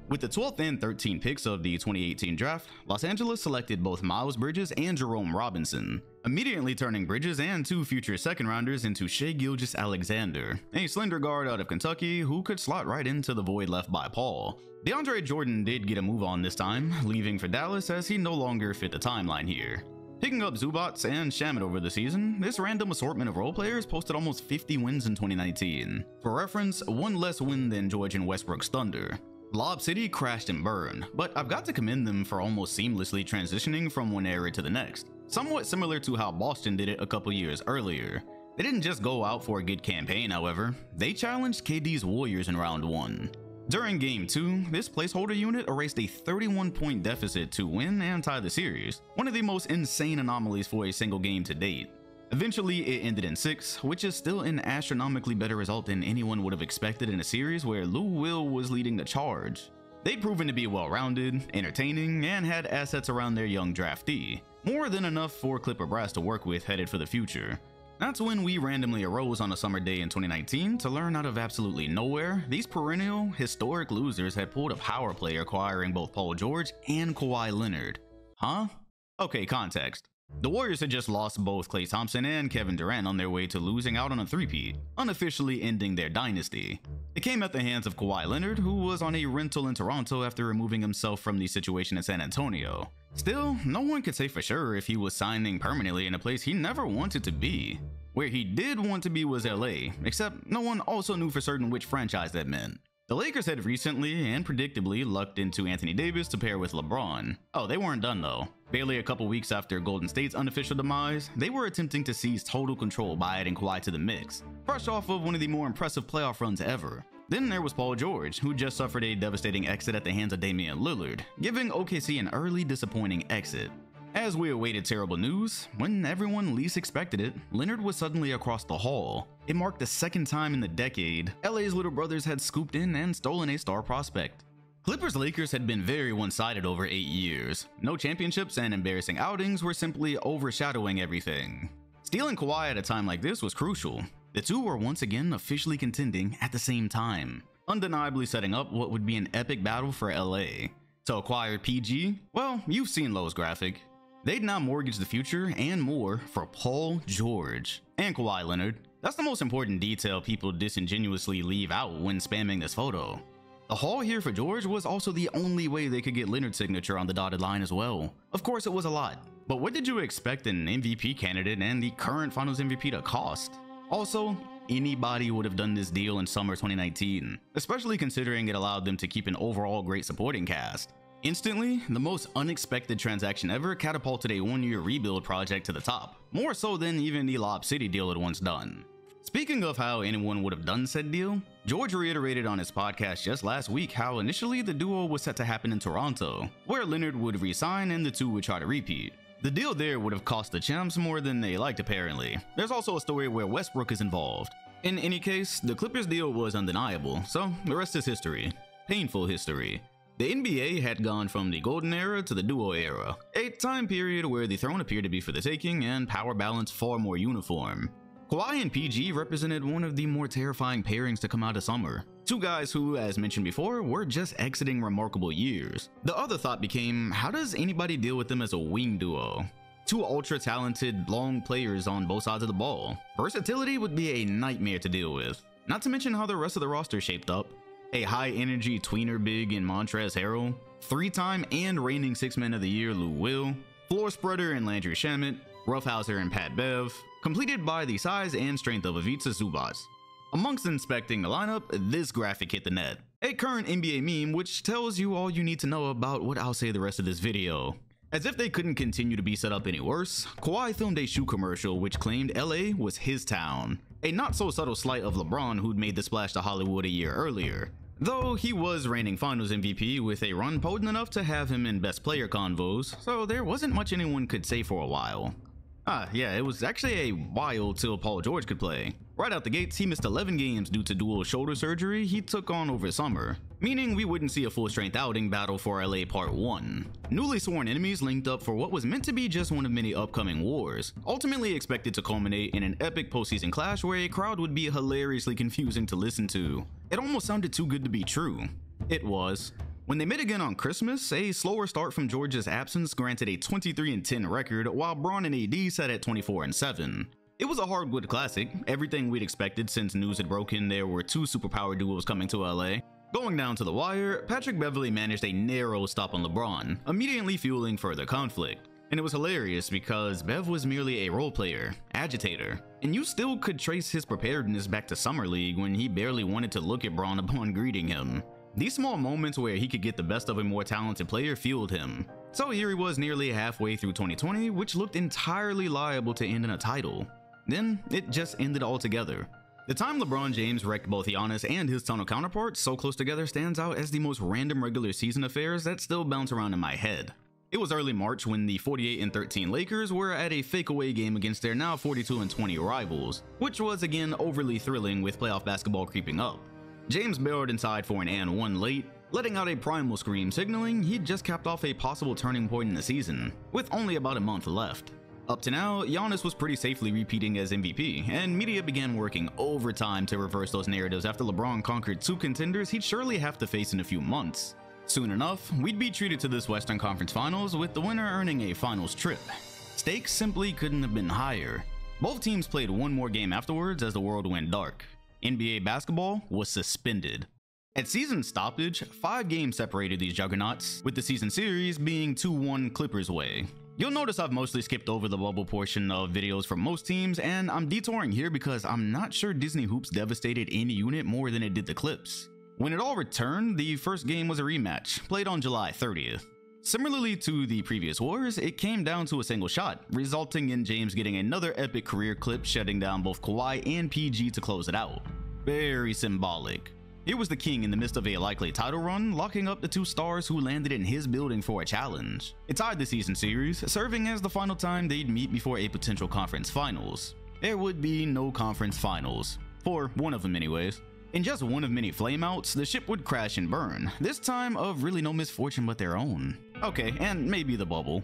With the 12th and 13th picks of the 2018 draft, Los Angeles selected both Miles Bridges and Jerome Robinson, immediately turning Bridges and 2 future second-rounders into Shai Gilgeous-Alexander, a slender guard out of Kentucky who could slot right into the void left by Paul. DeAndre Jordan did get a move on this time, leaving for Dallas as he no longer fit the timeline here. Picking up Zubac and Shamet over the season, this random assortment of role players posted almost 50 wins in 2019. For reference, one less win than George and Westbrook's Thunder. Lob City crashed and burned, but I've got to commend them for almost seamlessly transitioning from one era to the next, somewhat similar to how Boston did it a couple years earlier. They didn't just go out for a good campaign, however, they challenged KD's Warriors in round 1. During Game 2, this placeholder unit erased a 31-point deficit to win and tie the series, one of the most insane anomalies for a single game to date. Eventually, it ended in 6, which is still an astronomically better result than anyone would have expected in a series where Lou Will was leading the charge. They'd proven to be well-rounded, entertaining, and had assets around their young draftee, more than enough for Clipper brass to work with headed for the future. That's when we randomly arose on a summer day in 2019 to learn out of absolutely nowhere these perennial, historic losers had pulled a power play acquiring both Paul George and Kawhi Leonard. Huh? Okay, context. The Warriors had just lost both Klay Thompson and Kevin Durant on their way to losing out on a three-peat, unofficially ending their dynasty. It came at the hands of Kawhi Leonard, who was on a rental in Toronto after removing himself from the situation in San Antonio. Still, no one could say for sure if he was signing permanently in a place he never wanted to be. Where he did want to be was LA, except no one also knew for certain which franchise that meant. The Lakers had recently and predictably lucked into Anthony Davis to pair with LeBron. Oh, they weren't done though. Barely a couple weeks after Golden State's unofficial demise, they were attempting to seize total control by adding Kawhi to the mix, fresh off of one of the more impressive playoff runs ever. Then there was Paul George, who just suffered a devastating exit at the hands of Damian Lillard, giving OKC an early disappointing exit. As we awaited terrible news, when everyone least expected it, Leonard was suddenly across the hall. It marked the second time in the decade LA's little brothers had scooped in and stolen a star prospect. Clippers-Lakers had been very one-sided over 8 years. No championships and embarrassing outings were simply overshadowing everything. Stealing Kawhi at a time like this was crucial. The two were once again officially contending at the same time, undeniably setting up what would be an epic battle for LA. To acquire PG, well, you've seen Lowe's graphic. They'd now mortgage the future and more for Paul George and Kawhi Leonard. That's the most important detail people disingenuously leave out when spamming this photo. The haul here for George was also the only way they could get Leonard's signature on the dotted line as well. Of course, it was a lot, but what did you expect an MVP candidate and the current Finals MVP to cost? Also, anybody would have done this deal in summer 2019, especially considering it allowed them to keep an overall great supporting cast. Instantly, the most unexpected transaction ever catapulted a one-year rebuild project to the top, more so than even the Lob City deal had once done. Speaking of how anyone would have done said deal, George reiterated on his podcast just last week how initially the duo was set to happen in Toronto, where Leonard would re-sign and the two would try to repeat. The deal there would have cost the champs more than they liked apparently. There's also a story where Westbrook is involved. In any case, the Clippers deal was undeniable, so the rest is history. Painful history. The NBA had gone from the golden era to the duo era, a time period where the throne appeared to be for the taking and power balance far more uniform. Kawhi and PG represented one of the more terrifying pairings to come out of summer. Two guys who, as mentioned before, were just exiting remarkable years. The other thought became, how does anybody deal with them as a wing duo? Two ultra-talented, long players on both sides of the ball. Versatility would be a nightmare to deal with. Not to mention how the rest of the roster shaped up. A high-energy tweener big in Montrezl Harrell, three-time and reigning Six-Man of the Year Lou Will, floor spreader in Landry Shamet, Roughhouser and Pat Bev, completed by the size and strength of Ivica Zubac. Amongst inspecting the lineup, this graphic hit the net. A current NBA meme which tells you all you need to know about what I'll say the rest of this video. As if they couldn't continue to be set up any worse, Kawhi filmed a shoe commercial which claimed LA was his town. A not so subtle slight of LeBron who'd made the splash to Hollywood a year earlier. Though he was reigning finals MVP with a run potent enough to have him in best player convos, so there wasn't much anyone could say for a while. Yeah, it was actually a while till Paul George could play. Right out the gates, he missed 11 games due to dual shoulder surgery he took on over summer, meaning we wouldn't see a full-strength outing battle for LA Part 1. Newly sworn enemies linked up for what was meant to be just one of many upcoming wars, ultimately expected to culminate in an epic postseason clash where a crowd would be hilariously confusing to listen to. It almost sounded too good to be true. It was. When they met again on Christmas, a slower start from George's absence granted a 23-10 record, while Bron and AD sat at 24-7. It was a hardwood classic, everything we'd expected since news had broken there were two superpower duos coming to LA. Going down to the wire, Patrick Beverley managed a narrow stop on LeBron, immediately fueling further conflict. And it was hilarious because Bev was merely a role player, agitator, and you still could trace his preparedness back to Summer League when he barely wanted to look at Bron upon greeting him. These small moments where he could get the best of a more talented player fueled him. So here he was nearly halfway through 2020, which looked entirely liable to end in a title. Then it just ended altogether. The time LeBron James wrecked both Giannis and his tunnel counterparts so close together stands out as the most random regular season affairs that still bounce around in my head. It was early March when the 48-13 Lakers were at a fake away game against their now 42-20 rivals, which was again overly thrilling with playoff basketball creeping up. James barreled inside for an and one late, letting out a primal scream signaling he'd just capped off a possible turning point in the season, with only about a month left. Up to now, Giannis was pretty safely repeating as MVP, and media began working overtime to reverse those narratives after LeBron conquered two contenders he'd surely have to face in a few months. Soon enough, we'd be treated to this Western Conference Finals with the winner earning a finals trip. Stakes simply couldn't have been higher. Both teams played one more game afterwards as the world went dark. NBA basketball was suspended. At season stoppage, 5 games separated these juggernauts, with the season series being 2-1 Clippers way. You'll notice I've mostly skipped over the bubble portion of videos from most teams, and I'm detouring here because I'm not sure Disney Hoops devastated any unit more than it did the Clips. When it all returned, the first game was a rematch, played on July 30th. Similarly to the previous wars, it came down to a single shot, resulting in James getting another epic career clip shutting down both Kawhi and PG to close it out. Very symbolic. It was the king in the midst of a likely title run, locking up the two stars who landed in his building for a challenge. It tied the season series, serving as the final time they'd meet before a potential conference finals. There would be no conference finals, for one of them anyways. In just one of many flameouts, the ship would crash and burn, this time of really no misfortune but their own. Okay, and maybe the bubble.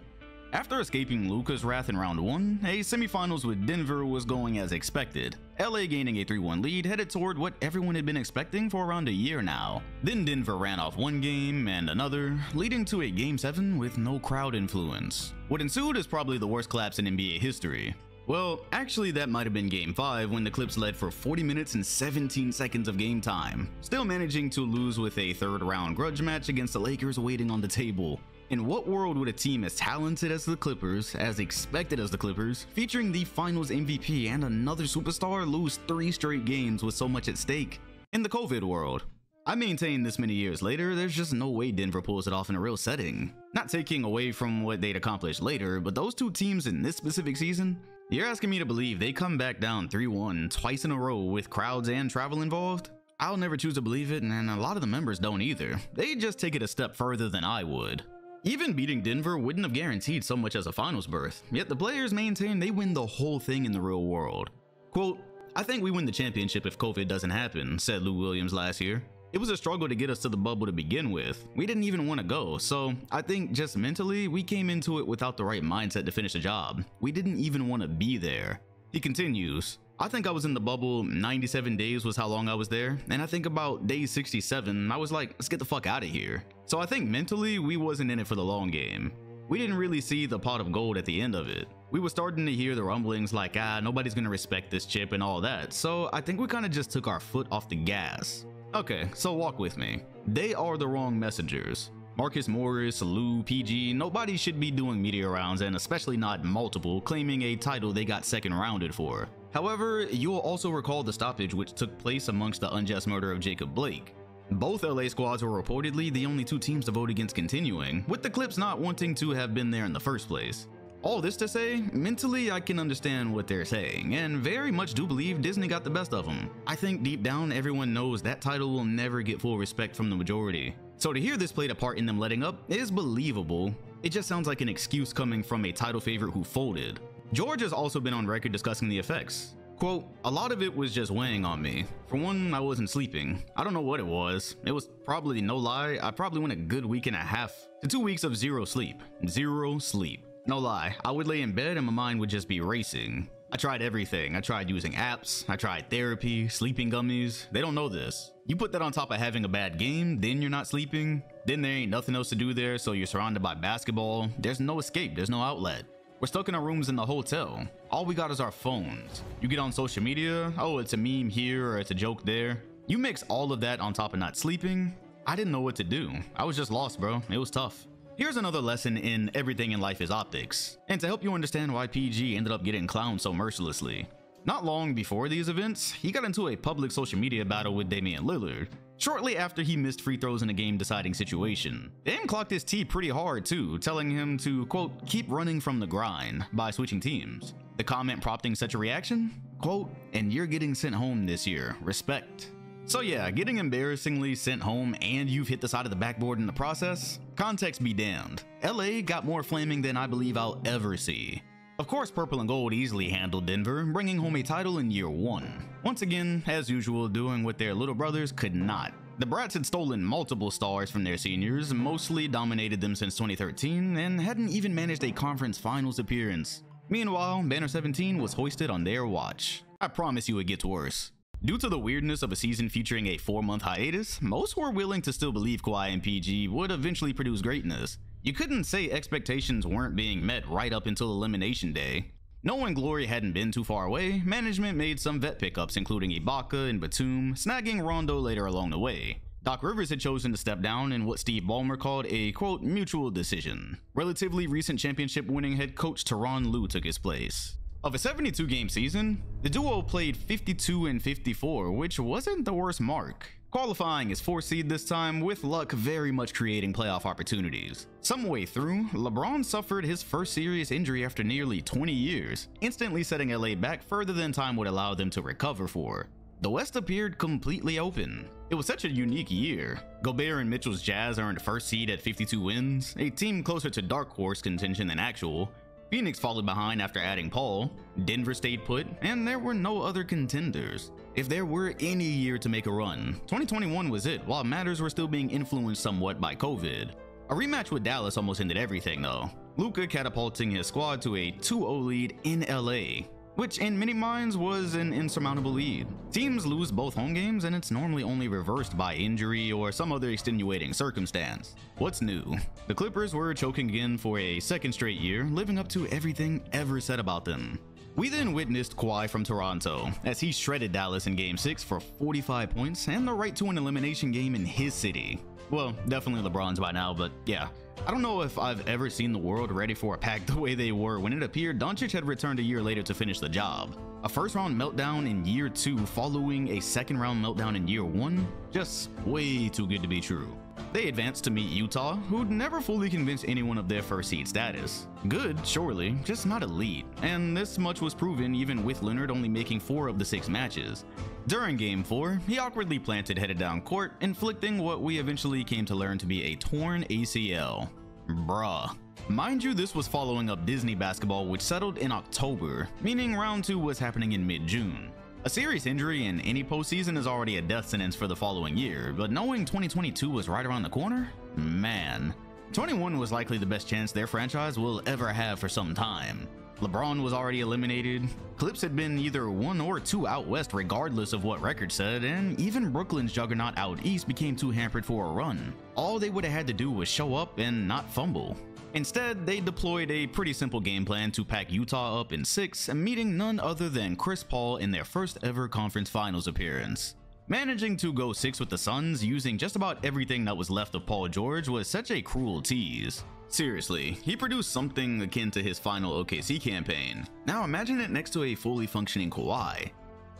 After escaping Luka's wrath in round 1, a semifinals with Denver was going as expected. LA gaining a 3-1 lead headed toward what everyone had been expecting for around a year now. Then Denver ran off one game and another, leading to a Game 7 with no crowd influence. What ensued is probably the worst collapse in NBA history. Well, actually that might have been Game 5 when the Clips led for 40 minutes and 17 seconds of game time, still managing to lose with a third-round grudge match against the Lakers waiting on the table. In what world would a team as talented as the Clippers, as expected as the Clippers, featuring the finals MVP and another superstar lose 3 straight games with so much at stake? In the COVID world. I maintain this many years later, there's just no way Denver pulls it off in a real setting. Not taking away from what they'd accomplish later, but those two teams in this specific season, you're asking me to believe they come back down 3-1 twice in a row with crowds and travel involved? I'll never choose to believe it, and a lot of the members don't either. They just take it a step further than I would. Even beating Denver wouldn't have guaranteed so much as a finals berth, yet the players maintain they win the whole thing in the real world. Quote, "I think we win the championship if COVID doesn't happen," said Lou Williams last year. "It was a struggle to get us to the bubble to begin with. We didn't even want to go, so I think just mentally, we came into it without the right mindset to finish the job. We didn't even want to be there." He continues, "I think I was in the bubble 97 days was how long I was there, and I think about day 67, I was like, let's get the fuck out of here. So I think mentally, we wasn't in it for the long game. We didn't really see the pot of gold at the end of it. We were starting to hear the rumblings like, nobody's gonna respect this chip and all that, so I think we kind of just took our foot off the gas." Okay, so walk with me. They are the wrong messengers. Marcus Morris, Lou, PG, nobody should be doing media rounds, and especially not multiple, claiming a title they got second rounded for. However, you will also recall the stoppage which took place amongst the unjust murder of Jacob Blake. Both LA squads were reportedly the only two teams to vote against continuing, with the Clips not wanting to have been there in the first place. All this to say, mentally I can understand what they're saying, and very much do believe Disney got the best of them. I think deep down everyone knows that title will never get full respect from the majority. So to hear this played a part in them letting up is believable. It just sounds like an excuse coming from a title favorite who folded. George has also been on record discussing the effects. Quote, "A lot of it was just weighing on me. For one, I wasn't sleeping. I don't know what it was. It was probably, no lie, I probably went a good week and a half to 2 weeks of zero sleep. Zero sleep. No lie, I would lay in bed and my mind would just be racing. I tried everything. I tried using apps, I tried therapy, sleeping gummies. They don't know this. You put that on top of having a bad game, then you're not sleeping, then there ain't nothing else to do there, so you're surrounded by basketball. There's no escape, there's no outlet. We're stuck in our rooms in the hotel. All we got is our phones. You get on social media, oh, it's a meme here or it's a joke there. You mix all of that on top of not sleeping. I didn't know what to do. I was just lost, bro. It was tough." Here's another lesson in everything in life is optics, and to help you understand why PG ended up getting clowned so mercilessly. Not long before these events, he got into a public social media battle with Damian Lillard, shortly after he missed free throws in a game-deciding situation. Dame clocked his T pretty hard too, telling him to, quote, "keep running from the grind" by switching teams. The comment prompting such a reaction? Quote, "And you're getting sent home this year. Respect." So yeah, getting embarrassingly sent home and you've hit the side of the backboard in the process? Context be damned. LA got more flaming than I believe I'll ever see. Of course, Purple and Gold easily handled Denver, bringing home a title in year 1. Once again, as usual, doing what their little brothers could not. The Brats had stolen multiple stars from their seniors, mostly dominated them since 2013, and hadn't even managed a conference finals appearance. Meanwhile, Banner 17 was hoisted on their watch. I promise you it gets worse. Due to the weirdness of a season featuring a 4-month hiatus, most were willing to still believe Kawhi and PG would eventually produce greatness. You couldn't say expectations weren't being met right up until Elimination Day. Knowing glory hadn't been too far away, management made some vet pickups including Ibaka and Batum, snagging Rondo later along the way. Doc Rivers had chosen to step down in what Steve Ballmer called a, quote, "mutual decision." Relatively recent championship winning head coach Tyronn Lue took his place. Of a 72-game season, the duo played 52 and 54, which wasn't the worst mark. Qualifying as 4th seed this time, with luck very much creating playoff opportunities. Some way through, LeBron suffered his first serious injury after nearly 20 years, instantly setting LA back further than time would allow them to recover for. The West appeared completely open. It was such a unique year. Gobert and Mitchell's Jazz earned 1st seed at 52 wins, a team closer to dark horse contention than actual. Phoenix followed behind after adding Paul, Denver stayed put, and there were no other contenders. If there were any year to make a run, 2021 was it, while matters were still being influenced somewhat by COVID. A rematch with Dallas almost ended everything though, Luka catapulting his squad to a 2-0 lead in LA, which in many minds was an insurmountable lead. Teams lose both home games and it's normally only reversed by injury or some other extenuating circumstance. What's new? The Clippers were choking again for a 2nd straight year, living up to everything ever said about them. We then witnessed Kawhi from Toronto as he shredded Dallas in Game 6 for 45 points and the right to an elimination game in his city. Well, definitely LeBron's by now, but yeah. I don't know if I've ever seen the world ready for a pack the way they were when it appeared Doncic had returned a year later to finish the job. A 1st round meltdown in year 2 following a 2nd round meltdown in year 1? Just way too good to be true. They advanced to meet Utah, who'd never fully convinced anyone of their 1st seed status. Good, surely, just not elite, and this much was proven even with Leonard only making 4 of the 6 matches. During Game 4, he awkwardly planted headed down court, inflicting what we eventually came to learn to be a torn ACL. Bruh. Mind you, this was following up Disney basketball, which settled in October, meaning round 2 was happening in mid-June. A serious injury in any postseason is already a death sentence for the following year, but knowing 2022 was right around the corner? Man. 21 was likely the best chance their franchise will ever have for some time. LeBron was already eliminated, Clips had been either 1 or 2 out west regardless of what record said, and even Brooklyn's juggernaut out east became too hampered for a run. All they would have had to do was show up and not fumble. Instead, they deployed a pretty simple game plan to pack Utah up in 6, meeting none other than Chris Paul in their first ever conference finals appearance. Managing to go 6 with the Suns using just about everything that was left of Paul George was such a cruel tease. Seriously, he produced something akin to his final OKC campaign. Now imagine it next to a fully functioning Kawhi.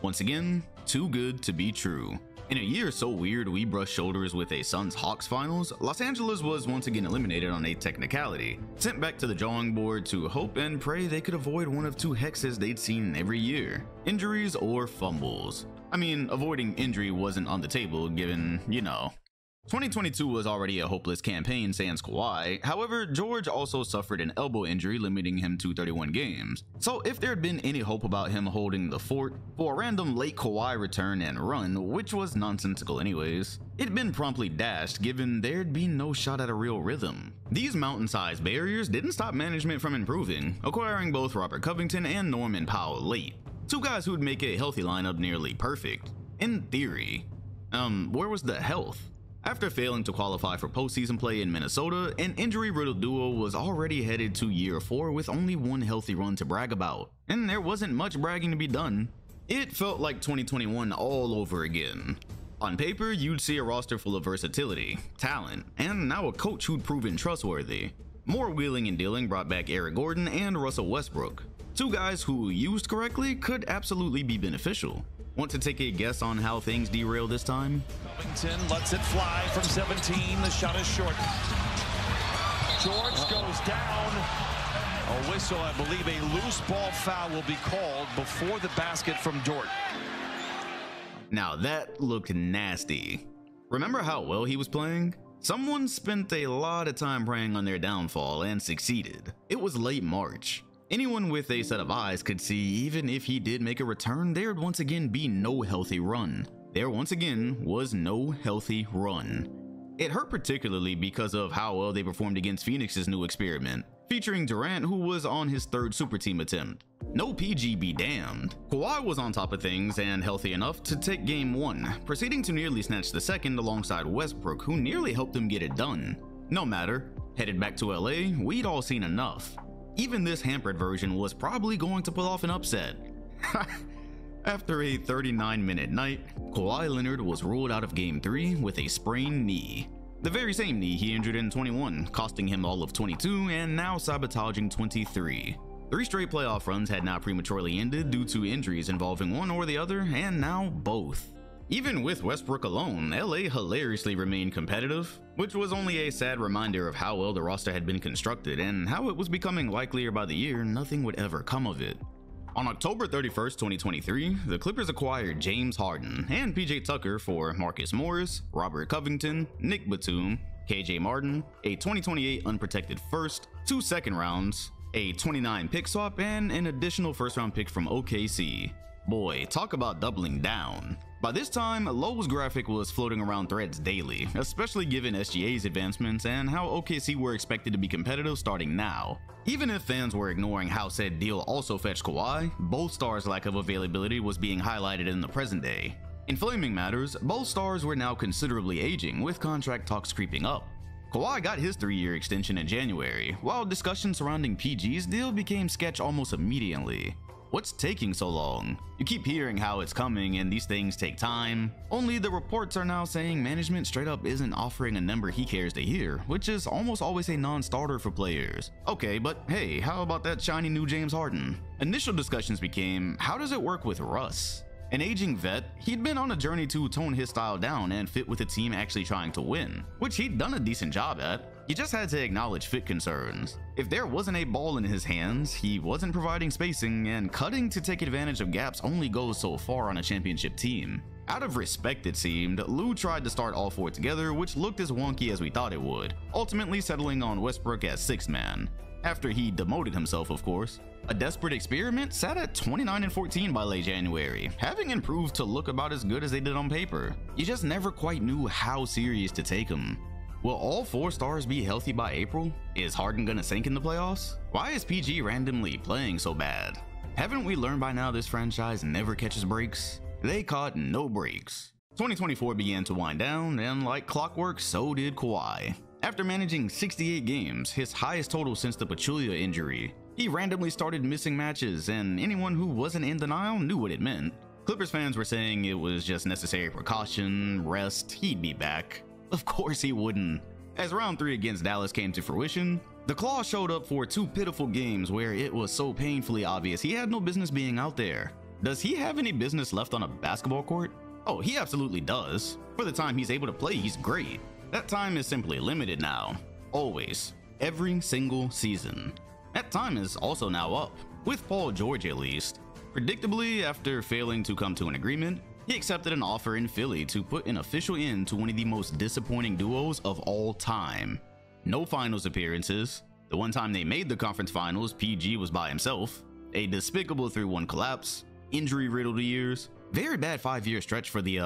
Once again, too good to be true. In a year so weird we brushed shoulders with a Suns-Hawks finals, Los Angeles was once again eliminated on a technicality, sent back to the drawing board to hope and pray they could avoid one of 2 hexes they'd seen every year: injuries or fumbles. I mean, avoiding injury wasn't on the table given, 2022 was already a hopeless campaign sans Kawhi. However, George also suffered an elbow injury limiting him to 31 games. So if there had been any hope about him holding the fort for a random late Kawhi return and run, which was nonsensical anyways, it'd been promptly dashed given there'd be no shot at a real rhythm. These mountain-sized barriers didn't stop management from improving, acquiring both Robert Covington and Norman Powell late. 2 guys who'd make a healthy lineup nearly perfect. In theory. Where was the health? After failing to qualify for postseason play in Minnesota, an injury-riddled duo was already headed to year 4 with only 1 healthy run to brag about, and there wasn't much bragging to be done. It felt like 2021 all over again. On paper, you'd see a roster full of versatility, talent, and now a coach who'd proven trustworthy. More wheeling and dealing brought back Eric Gordon and Russell Westbrook, 2 guys who, used correctly, could absolutely be beneficial. Want to take a guess on how things derailed this time? Covington lets it fly from 17. The shot is short. George goes down. A whistle, I believe a loose ball foul will be called before the basket from Dort. Now that looked nasty. Remember how well he was playing? Someone spent a lot of time preying on their downfall and succeeded. It was late March. Anyone with a set of eyes could see even if he did make a return, there'd once again be no healthy run. There once again was no healthy run. It hurt particularly because of how well they performed against Phoenix's new experiment, featuring Durant who was on his 3rd super team attempt. No PG be damned. Kawhi was on top of things and healthy enough to take game 1, proceeding to nearly snatch the 2nd alongside Westbrook, who nearly helped him get it done. No matter, headed back to LA, we'd all seen enough. Even this hampered version was probably going to pull off an upset. After a 39-minute night, Kawhi Leonard was ruled out of Game 3 with a sprained knee. The very same knee he injured in 21, costing him all of 22 and now sabotaging 23. 3 straight playoff runs had now prematurely ended due to injuries involving one or the other, and now both. Even with Westbrook alone, LA hilariously remained competitive, which was only a sad reminder of how well the roster had been constructed and how it was becoming likelier by the year nothing would ever come of it. On October 31st, 2023, the Clippers acquired James Harden and PJ Tucker for Marcus Morris, Robert Covington, Nick Batum, KJ Martin, a 2028 unprotected first, 2 second rounds, a 29 pick swap, and an additional first round pick from OKC. Boy, talk about doubling down. By this time, Lowe's graphic was floating around threads daily, especially given SGA's advancements and how OKC were expected to be competitive starting now. Even if fans were ignoring how said deal also fetched Kawhi, both stars' lack of availability was being highlighted in the present day. In flaming matters, both stars were now considerably aging, with contract talks creeping up. Kawhi got his 3-year extension in January, while discussions surrounding PG's deal became sketch almost immediately. What's taking so long? You keep hearing how it's coming and these things take time, only the reports are now saying management straight up isn't offering a number he cares to hear, which is almost always a non-starter for players. Okay, but hey, how about that shiny new James Harden? Initial discussions became, how does it work with Russ? An aging vet, he'd been on a journey to tone his style down and fit with a team actually trying to win, which he'd done a decent job at. You just had to acknowledge fit concerns. If there wasn't a ball in his hands, he wasn't providing spacing, and cutting to take advantage of gaps only goes so far on a championship team. Out of respect, it seemed, Lue tried to start all four together, which looked as wonky as we thought it would, ultimately settling on Westbrook as sixth man. After he demoted himself, of course. A desperate experiment sat at 29-14 by late January, having improved to look about as good as they did on paper. You just never quite knew how serious to take them. Will all four stars be healthy by April? Is Harden gonna sink in the playoffs? Why is PG randomly playing so bad? Haven't we learned by now this franchise never catches breaks? They caught no breaks. 2024 began to wind down, and like clockwork, so did Kawhi. After managing 68 games, his highest total since the Pachulia injury, he randomly started missing matches, and anyone who wasn't in denial knew what it meant. Clippers fans were saying it was just necessary precaution, rest, he'd be back. Of course he wouldn't. As round 3 against Dallas came to fruition, the Claw showed up for 2 pitiful games where it was so painfully obvious he had no business being out there. Does he have any business left on a basketball court? Oh, he absolutely does. For the time he's able to play, he's great. That time is simply limited now. Always. Every single season. That time is also now up, with Paul George at least. Predictably, after failing to come to an agreement, he accepted an offer in Philly to put an official end to one of the most disappointing duos of all time. No finals appearances. The one time they made the conference finals, PG was by himself. A despicable 3-1 collapse. Injury-riddled years. Very bad 5-year stretch for the,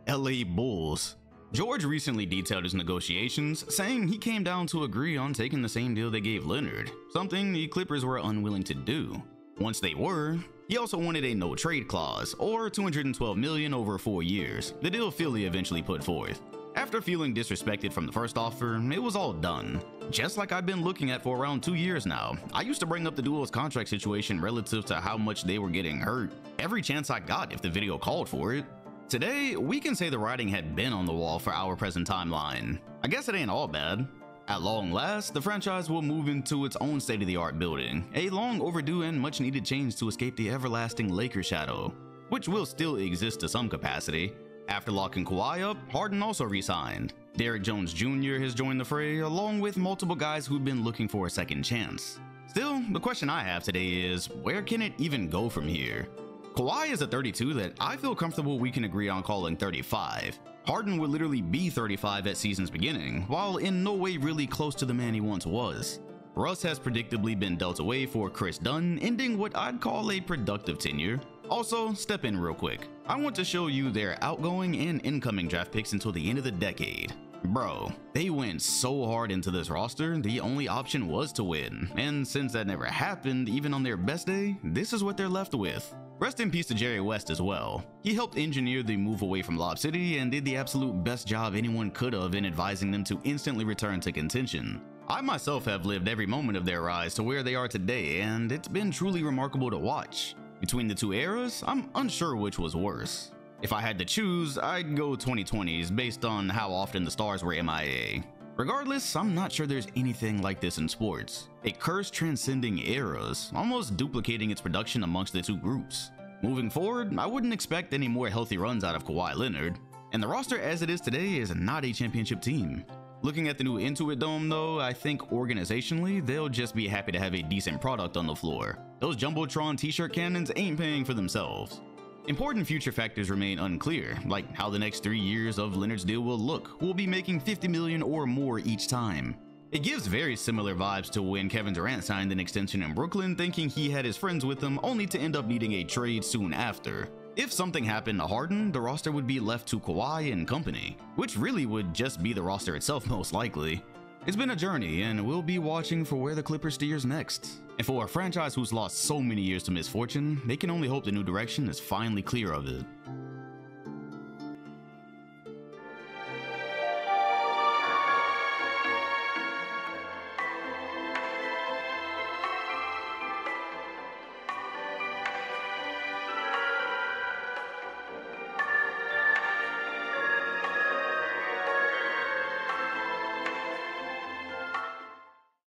LA Bulls. George recently detailed his negotiations, saying he came down to agree on taking the same deal they gave Leonard, something the Clippers were unwilling to do. Once they were, he also wanted a no-trade clause, or $212 million over 4 years, the deal Philly eventually put forth. After feeling disrespected from the first offer, it was all done. Just like I've been looking at for around 2 years now. I used to bring up the duo's contract situation relative to how much they were getting hurt every chance I got if the video called for it. Today, we can say the writing had been on the wall for our present timeline. I guess it ain't all bad. At long last, the franchise will move into its own state-of-the-art building, a long overdue and much needed change to escape the everlasting Laker shadow, which will still exist to some capacity. After locking Kawhi up, Harden also re-signed. Derrick Jones Jr. has joined the fray, along with multiple guys who've been looking for a second chance. Still, the question I have today is, where can it even go from here? Kawhi is a 32 that I feel comfortable we can agree on calling 35. Harden would literally be 35 at season's beginning, while in no way really close to the man he once was. Russ has predictably been dealt away for Chris Dunn, ending what I'd call a productive tenure. Also, step in real quick. I want to show you their outgoing and incoming draft picks until the end of the decade. Bro, they went so hard into this roster, the only option was to win. And since that never happened, even on their best day, this is what they're left with. Rest in peace to Jerry West as well. He helped engineer the move away from Lob City and did the absolute best job anyone could have in advising them to instantly return to contention. I myself have lived every moment of their rise to where they are today, and it's been truly remarkable to watch. Between the two eras, I'm unsure which was worse. If I had to choose, I'd go 2020s based on how often the stars were MIA. Regardless, I'm not sure there's anything like this in sports. A curse transcending eras, almost duplicating its production amongst the two groups. Moving forward, I wouldn't expect any more healthy runs out of Kawhi Leonard, and the roster as it is today is not a championship team. Looking at the new Intuit Dome though, I think organizationally, they'll just be happy to have a decent product on the floor. Those Jumbotron t-shirt cannons ain't paying for themselves. Important future factors remain unclear, like how the next 3 years of Leonard's deal will look. We'll be making $50 million or more each time. It gives very similar vibes to when Kevin Durant signed an extension in Brooklyn thinking he had his friends with him only to end up needing a trade soon after. If something happened to Harden, the roster would be left to Kawhi and company, which really would just be the roster itself most likely. It's been a journey, and we'll be watching for where the Clippers steers next. And for a franchise who's lost so many years to misfortune, they can only hope the new direction is finally clear of it.